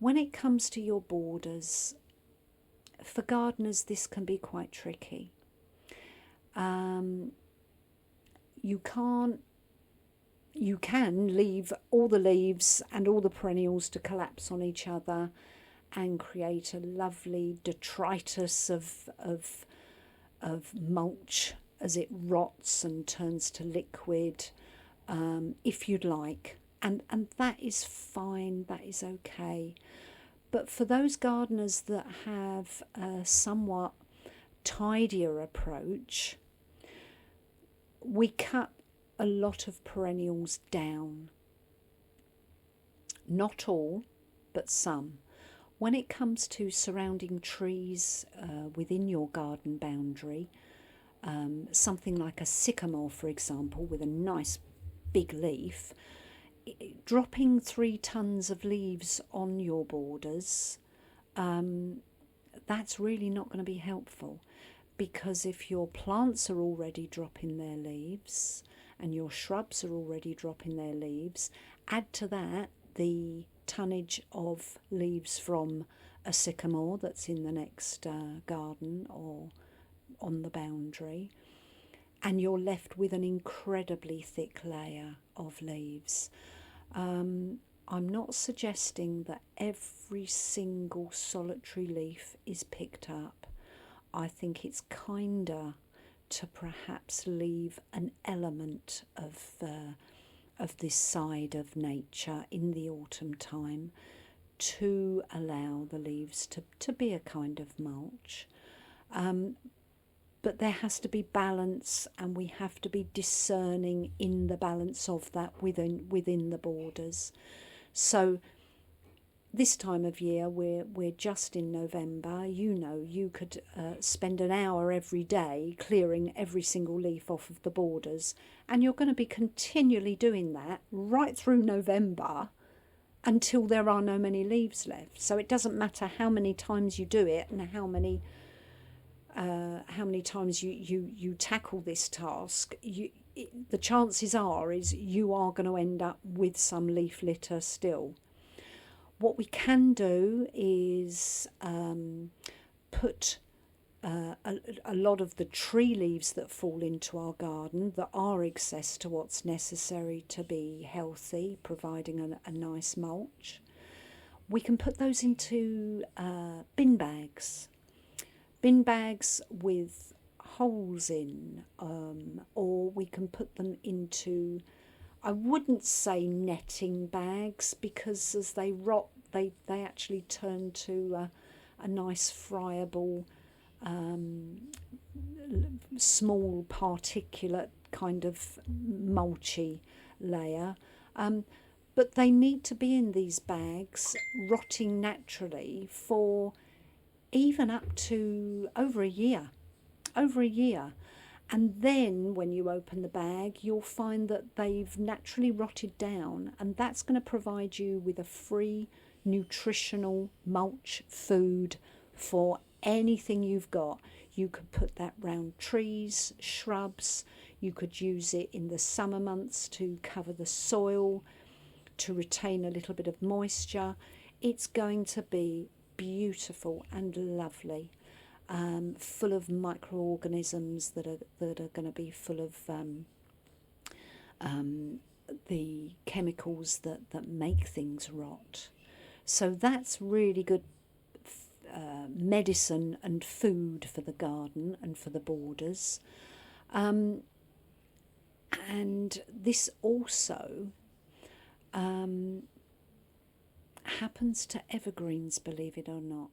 When it comes to your borders, for gardeners, this can be quite tricky. You can leave all the leaves and all the perennials to collapse on each other and create a lovely detritus of mulch as it rots and turns to liquid, if you'd like. And that is fine, that is okay. But for those gardeners that have a somewhat tidier approach, we cut a lot of perennials down. Not all, but some. When it comes to surrounding trees within your garden boundary, something like a sycamore, for example, with a nice big leaf, dropping 3 tons of leaves on your borders, that's really not going to be helpful, because if your plants are already dropping their leaves and your shrubs are already dropping their leaves, add to that the tonnage of leaves from a sycamore that's in the next garden or on the boundary, and you're left with an incredibly thick layer of leaves. I'm not suggesting that every single solitary leaf is picked up. I think it's kinder to perhaps leave an element of this side of nature in the autumn time to allow the leaves to be a kind of mulch. But there has to be balance, and we have to be discerning in the balance of that within the borders. So this time of year, we're just in November. You could spend an hour every day clearing every single leaf off of the borders, and you're going to be continually doing that right through November until there are no many leaves left. So it doesn't matter how many times you do it and how many times you tackle this task. The chances are you are going to end up with some leaf litter still. What we can do is put a lot of the tree leaves that fall into our garden that are excess to what's necessary to be healthy, providing a nice mulch. We can put those into bin bags with holes in, or we can put them into, I wouldn't say netting bags, because as they rot they actually turn to a nice friable small particulate kind of mulchy layer, but they need to be in these bags rotting naturally for even up to over a year. And then when you open the bag, you'll find that they've naturally rotted down, and that's going to provide you with a free nutritional mulch food for anything you've got. You could put that round trees, shrubs. You could use it in the summer months to cover the soil, to retain a little bit of moisture. It's going to be beautiful and lovely, full of microorganisms that are going to be full of the chemicals that make things rot. So that's really good medicine and food for the garden and for the borders. And this also happens to evergreens, believe it or not.